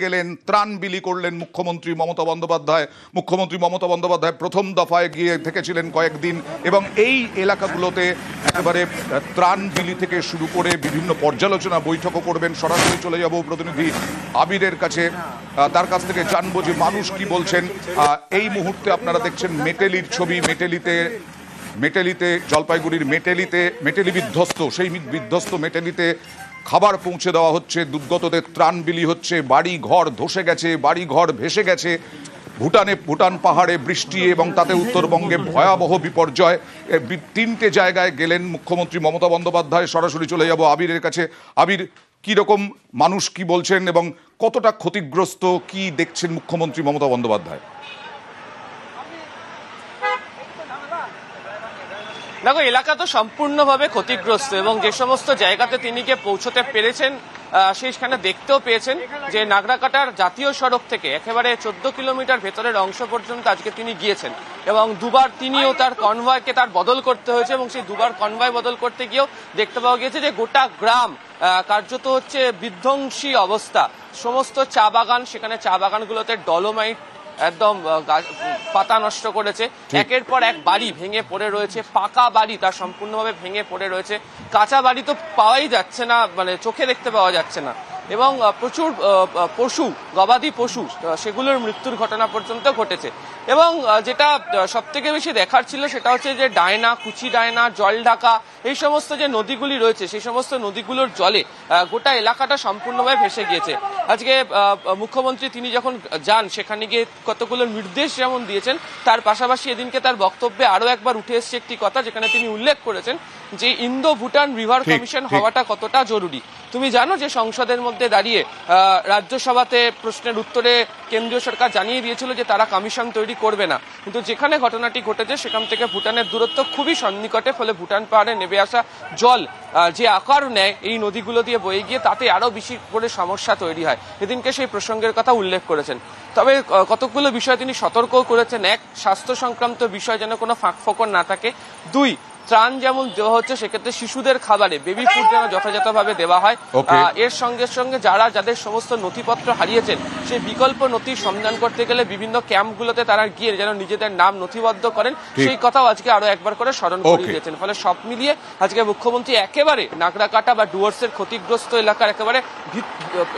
গেলেন, ত্রাণ বিলি করলেন মুখ্যমন্ত্রী মমতা বন্দ্যোপাধ্যায়। মুখ্যমন্ত্রী মমতা বন্দ্যোপাধ্যায় প্রথম দফায় গিয়ে থেকেছিলেন কয়েকদিন এবং এই এলাকাগুলোতে একেবারে ত্রাণ বিলি থেকে শুরু করে বিভিন্ন পর্যালোচনা বৈঠকও করবেন। সরাসরি চলে যাব প্রতিনিধি আবিরের কাছে, তার কাছ থেকে জানবো যে মানুষ কি বলছেন। এই মুহূর্তে আপনারা দেখছেন মেটেলির ছবি। মেটেলিতে জলপাইগুড়ির মেটেলি বিধ্বস্ত, সেই বিধ্বস্ত মেটেলিতে খাবার পৌঁছে দেওয়া হচ্ছে, দুর্গতদের ত্রাণ বিলি হচ্ছে। বাড়ি ঘর ধসে গেছে, বাড়ি ঘর ভেসে গেছে। ভুটান পাহাড়ে বৃষ্টি এবং তাতে উত্তরবঙ্গে ভয়াবহ বিপর্যয়। তিনটে জায়গায় গেলেন মুখ্যমন্ত্রী মমতা বন্দ্যোপাধ্যায়। সরাসরি চলে যাব আবিরের কাছে। আবির, কীরকম মানুষ কি বলছেন এবং কতটা ক্ষতিগ্রস্ত কি দেখছেন মুখ্যমন্ত্রী মমতা বন্দ্যোপাধ্যায়? দেখো, এলাকা তো সম্পূর্ণভাবে ক্ষতিগ্রস্ত এবং যে সমস্ত জায়গাতে তিনি গিয়ে পৌঁছতে পেরেছেন সেইখানে দেখতেও পেয়েছেন যে নাগরাকাটার জাতীয় সড়ক থেকে একেবারে 14 কিলোমিটার ভেতরের অংশ পর্যন্ত আজকে তিনি গিয়েছেন এবং দুবার তিনিও তার কনভয়কে তার বদল করতে হয়েছে এবং সেই দুবার কনভয় বদল করতে গিয়েও দেখতে পাওয়া গিয়েছে যে গোটা গ্রাম কার্যত হচ্ছে বিধ্বংসী অবস্থা। সমস্ত চা বাগান, সেখানে চা বাগানগুলোতে ডলোমাইট একদম পাতা নষ্ট করেছে। একের পর এক বাড়ি ভেঙে পড়ে রয়েছে, পাকা বাড়ি তা সম্পূর্ণভাবে ভেঙে পড়ে রয়েছে। কাঁচা বাড়ি তো পাওয়াই যাচ্ছে না, মানে চোখে দেখতে পাওয়া যাচ্ছে না। এবং প্রচুর পশু, গবাদি পশু, সেগুলোর মৃত্যুর ঘটনা পর্যন্ত ঘটেছে। এবং যেটা সব থেকে বেশি দেখার ছিল সেটা হচ্ছে যে ডায়না, কুচি ডায়না, জল ঢাকা, এই সমস্ত যে নদীগুলি রয়েছে সেই সমস্ত নদীগুলোর জলে গোটা এলাকাটা সম্পূর্ণভাবে ভেসে গিয়েছে। আজকে মুখ্যমন্ত্রী তিনি যখন যান সেখানে গিয়ে কতগুলো নির্দেশ যেমন দিয়েছেন, তার পাশাপাশি এদিনকে তার বক্তব্যে আরো একবার উঠে এসছে একটি কথা, যেখানে তিনি উল্লেখ করেছেন যে ইন্দো ভুটান রিভার কমিশন হওয়াটা কতটা জরুরি। তুমি জানো যে সংসদের মধ্যে দাঁড়িয়ে রাজ্যসভাতে প্রশ্নের উত্তরে কেন্দ্রীয় সরকার জানিয়ে দিয়েছিল যে তারা কমিশন তৈরি করবে না, কিন্তু যেখানে ঘটনাটি ঘটেছে সেখান থেকে ভুটানের দূরত্ব খুবই সন্নিকটে, ফলে ভুটান পাহাড়ে নেমে আসা জল যে আকার নেয় এই নদীগুলো দিয়ে বয়ে গিয়ে তাতে আরো বেশি করে সমস্যা তৈরি হয়। সেদিনকে সেই প্রসঙ্গের কথা উল্লেখ করেছেন। তবে কতগুলো বিষয় তিনি সতর্কও করেছেন। এক, স্বাস্থ্য সংক্রান্ত বিষয় যেন কোনো ফাঁকফোকর না থাকে। দুই, ত্রাণ যেমন দেওয়া হচ্ছে সেক্ষেত্রে শিশুদের খাবারে বেবি ফুড যেন যথাযথভাবে দেওয়া হয়। এর সঙ্গে সঙ্গে যাদের সমস্ত নথিপত্র হারিয়েছেন সেই বিকল্প নথির সন্ধান করতে গেলে বিভিন্ন ক্যাম্পগুলোতে তারা গিয়ে যেন নিজেদের নাম নথিবদ্ধ করেন, সেই কথাও আজকে আরো একবার করে স্মরণ করিয়ে দিয়েছেন। ফলে সব মিলিয়ে আজকে মুখ্যমন্ত্রী একেবারে নাগরাকাটা বা ডুয়ার্সের ক্ষতিগ্রস্ত এলাকার একেবারে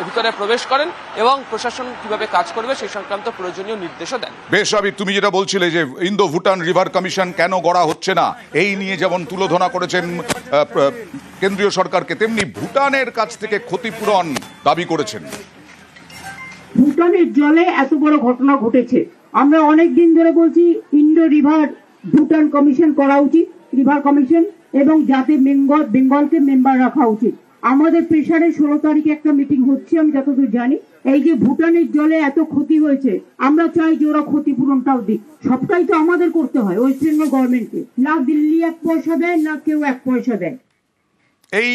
ভিতরে প্রবেশ করেন এবং প্রশাসন কিভাবে কাজ করবে সেই সংক্রান্ত প্রয়োজনীয় নির্দেশও দেন। বেশ আবির, তুমি যেটা বলছিলে যে ইন্দো ভুটান রিভার কমিশন কেন গড়া হচ্ছে না, এই নিয়ে যেমন তুলোধনা করেছেন কেন্দ্রীয় সরকারকে, তেমনি ভুটানের কাছ থেকে ক্ষতিপূরণ দাবি করেছেন। ভুটানের জলে এত বড় ঘটনা ঘটেছে, আমরা অনেক দিন ধরে বলছি ইন্ডো রিভার ভুটান কমিশন করা উচিত, রিভার কমিশন, এবং যাতে বেঙ্গলকে মেম্বার রাখা উচিত। আমাদের প্রেসারে 16 তারিখে একটা মিটিং হচ্ছে, আমি যতদূর জানি। এই যে ভুটানের জলে এত ক্ষতি হয়েছে, আমরা চাই যে ওরা ক্ষতিপূরণটাও দিক। সবটাই তো আমাদের করতে হয়, ওয়েস্ট বেঙ্গল গভর্নমেন্টকে। না দিল্লি 1 পয়সা দেয়, না কেউ 1 পয়সা দেয়। এই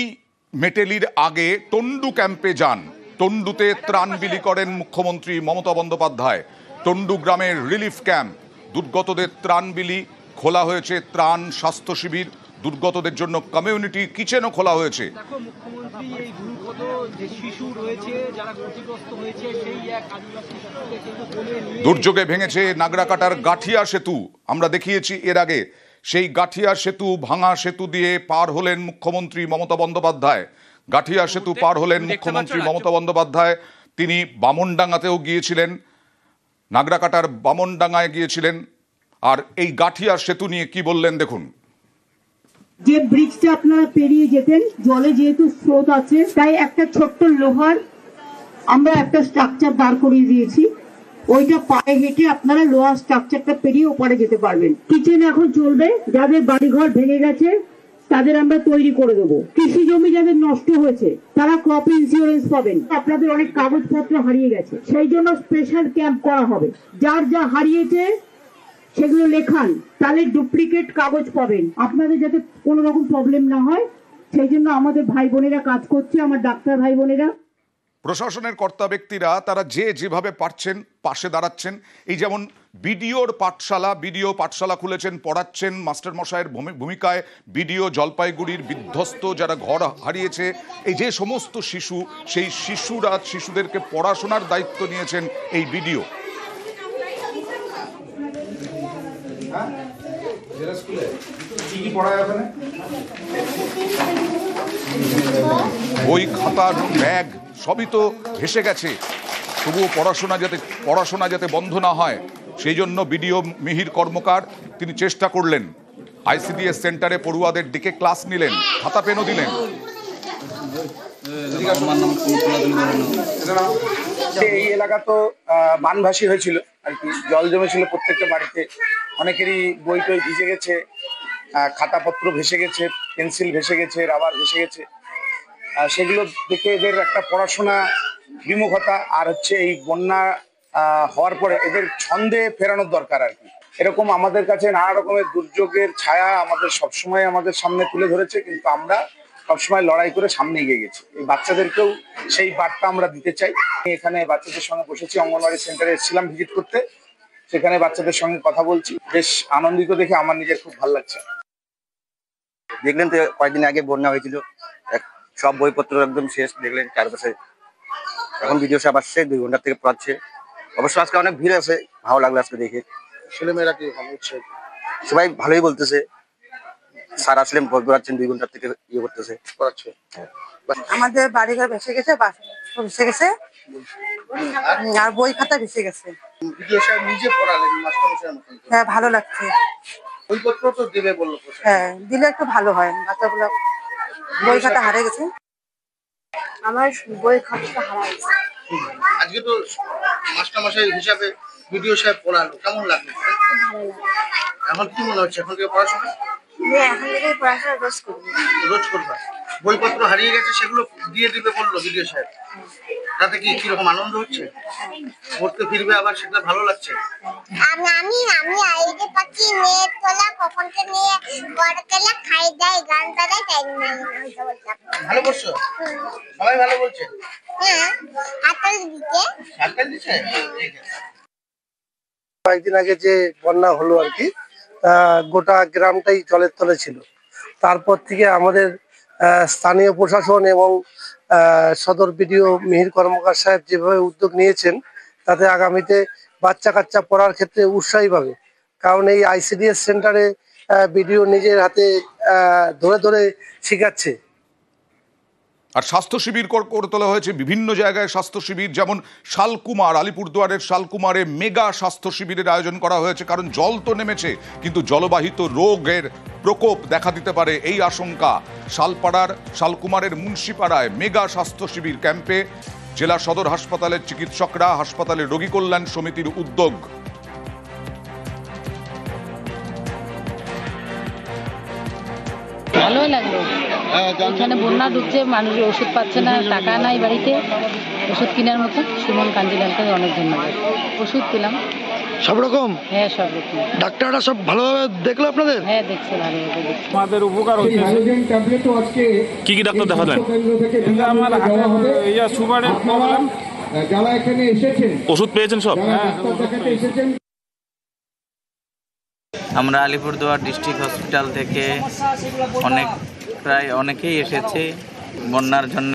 মেটেলির আগে টন্ডু ক্যাম্পে যান, টন্ডুতে ত্রাণ বিলি করেন মুখ্যমন্ত্রী মমতা বন্দ্যোপাধ্যায়। টন্ডু গ্রামের রিলিফ ক্যাম্প, দুর্গতদের ত্রাণ বিলি খোলা হয়েছে, ত্রাণ স্বাস্থ্য শিবির, দুর্গতদের জন্য কমিউনিটি কিচেনও খোলা হয়েছে। দুর্যোগে ভেঙেছে নাগরাকাটার গাঠিয়া সেতু, আমরা দেখিয়েছি এর আগে। সেই গাঠিয়া সেতু, ভাঙা সেতু দিয়ে পার হলেন মুখ্যমন্ত্রী মমতা বন্দ্যোপাধ্যায়। গাঠিয়া সেতু পার হলেন মুখ্যমন্ত্রী মমতা বন্দ্যোপাধ্যায়। তিনি বামনডাঙ্গাতেও গিয়েছিলেন, নাগরাকাটার বামনডাঙ্গায় গিয়েছিলেন। আর এই গাঠিয়া সেতু নিয়ে কি বললেন দেখুন। যে ব্রিজটা আপনারা পেরিয়ে যেতেন, জলে যেহেতু স্রোত আছে তাই একটা ছোট্ট লোহার আমরা একটা স্ট্রাকচার দাঁড় করিয়ে দিয়েছি, ওইটা পায়ে হেঁটে আপনারা লোহার স্ট্রাকচারটা পেরিয়ে ওপারে যেতে পারবেন। কিচেন এখন চলবে, যাদের বাড়িঘর ভেঙে গেছে তাদের আমরা তৈরি করে দেবো। কৃষি জমি যাদের নষ্ট হয়েছে তারা ক্রপ ইন্স্যুরেন্স পাবেন। আপনাদের অনেক কাগজপত্র হারিয়ে গেছে, সেই জন্য স্পেশাল ক্যাম্প করা হবে। যার যা হারিয়েছে সেগুলো লেখান, তাহলে ডুপ্লিকেট কাগজ পাবেন। আপনাদের যাতে কোনো রকম প্রবলেম না হয় সেই জন্য আমাদের ভাই বোনেরা কাজ করছে, আমার ডাক্তার ভাই বোনেরা। প্রশাসনের কর্তা ব্যক্তিরা তারা যেভাবে পারছেন পাশে দাঁড়াচ্ছেন। এই যেমন বিডিও পাঠশালা খুলেছেন, পড়াচ্ছেন মাস্টারমশাইয়ের ভূমিকায়। বিডিও জলপাইগুড়ির বিধ্বস্ত যারা ঘর হারিয়েছে, এই যে সমস্ত শিশু, সেই শিশুদেরকে পড়াশোনার দায়িত্ব নিয়েছেন এই বিডিও। বই, খাতা, ব্যাগ সবই তো ভেসে গেছে, তবুও পড়াশোনা যাতে বন্ধ না হয় সেই জন্য বিডিও মিহির কর্মকার তিনি চেষ্টা করলেন। আইসিডিএস সেন্টারে পড়ুয়াদের ডেকে ক্লাস নিলেন, খাতা পেনও দিলেন। এই এলাকা তো বানভাসী হয়েছিল আর কি, জল জমেছিল প্রত্যেকটা বাড়িতে, অনেকেরই বই টই ভিজে গেছে, খাতাপত্র ভেসে গেছে, পেন্সিল ভেসে গেছে, রাবার ভেসে গেছে। সেগুলো দেখে এদের একটা পড়াশোনা বিমুখতা আর হচ্ছে এই বন্যা হওয়ার পরে এদের ছন্দে ফেরানোর দরকার আর কি। এরকম আমাদের কাছে নানা রকমের দুর্যোগের ছায়া আমাদের সবসময় আমাদের সামনে তুলে ধরেছে, কিন্তু আমরা সবসময় লড়াই করে সামনে এগিয়ে গেছি। এই বাচ্চাদেরকেও সেই বার্তা আমরা দিতে চাই। এখানে বাচ্চাদের সঙ্গে বসেছি, অঙ্গনওয়াড়ি সেন্টারে এসেছিলাম ভিজিট করতে, সেখানে বাচ্চাদের সঙ্গে কথা বলছি, বেশ আনন্দিত দেখে আমার নিজের খুব ভালো লাগছে। দেখলেন তো কয়েকদিন আগে বন্যা হয়েছিল, সব বইপত্র একদম শেষ, দেখলেন চারপাশে। এখন ভিডিও সাহেব আসছে, 2 ঘন্টা থেকে পড়াচ্ছে। অবশ্য আজকে অনেক ভিড় আছে, ভালো লাগলো আজকে দেখে। ছেলেমেয়েরা কি হচ্ছে? সবাই ভালোই বলতেছে, স্যার আসলেন পড়াচ্ছেন, 2 ঘন্টা থেকে ইয়ে করতেছে, পড়াচ্ছে। আমাদের বাড়িঘর ভেসে গেছে, ভেসে গেছে, আর বই খাতা ভেসে গেছে। ভিডিও সাহেব নিজে পড়ালেন মাস্টারমশাইয়ের মতন। হ্যাঁ, ভালো লাগছে। বইপত্র তো দেবে বললো। হ্যাঁ, দিলে একটু ভালো হয়, বাচ্চাগুলো বই খাতা হারিয়ে গেছে। আমার বই খাতা হারিয়ে গেছে। আজকে তো মাস্টারমশাই হিসাবে ভিডিও সাহেব পড়ালো, কেমন লাগলো? ভালো লাগে। এখন কি মনে হচ্ছে, এখন থেকে পড়াশোনা এখন থেকে পড়াশোনা রোজ করবা? বইপত্র হারিয়ে গেছে, সেগুলো দিয়ে দিবে বললো ভিডিও সাহেব। তাতে কি কিরকম আনন্দ হচ্ছে? পড়তে ফিরবে আবার, সেটা ভালো লাগছে। আমি আইডি পাচ্ছি, নেট তোলা, কখনকে নিয়ে বড় কেলা খাই দেয়, গান বাজায়, তাই ভালো করছো? সবাই ভালো বলছে? হ্যাঁ, হাতল দিতে ঠিক আছে। কয়েকদিন আগে যে বন্যা হলো আর কি, গোটা গ্রামটাই জলের তলে ছিল। তারপর থেকে আমাদের স্থানীয় প্রশাসন এবং সদর বিডিও মিহির কর্মকার সাহেব যেভাবে উদ্যোগ নিয়েছেন, তাতে আগামীতে বাচ্চা কাচ্চা পড়ার ক্ষেত্রে উৎসাহী পাবে। কারণ এই আইসিডিএস সেন্টারে বিডিও নিজের হাতে ধরে ধরে শেখাচ্ছে। আর স্বাস্থ্য শিবির করে তোলা হয়েছে বিভিন্ন জায়গায়। স্বাস্থ্য শিবির যেমন শালকুমার, আলিপুরদুয়ারের শালকুমারে মেগা স্বাস্থ্য শিবিরের আয়োজন করা হয়েছে। কারণ জল তো নেমেছে, কিন্তু জলবাহিত রোগের প্রকোপ দেখা দিতে পারে এই আশঙ্কা। শালকুমারের মুন্সিপাড়ায় মেগা স্বাস্থ্য শিবির ক্যাম্পে জেলা সদর হাসপাতালের চিকিৎসকরা, হাসপাতালের রোগী কল্যাণ সমিতির উদ্যোগ। ভালোই লাগলো। এখানে বন্যা ঢুকছে, মানুষ ওষুধ পাচ্ছে না, টাকা নাই বাড়িতে ওষুধ কেনার মতো। সুমন কাঞ্জিলালকে অনেক ধন্যবাদ। ওষুধ পেলাম সব রকম? হ্যাঁ, সব রকম। ডাক্তাররা সব ভালোভাবে দেখলো আপনাদের? হ্যাঁ, দেখছে ভালোভাবে, দেখছে। আমাদের উপকার হচ্ছে। কি কি ডাক্তার দেখালেন? আমার সুগারের প্রবলেম। ওষুধ পেয়েছেন সব? আমরা আলিপুরদুয়ার ডিস্ট্রিক্ট হসপিটাল থেকে প্রায় অনেকেই এসেছে বন্যার জন্য।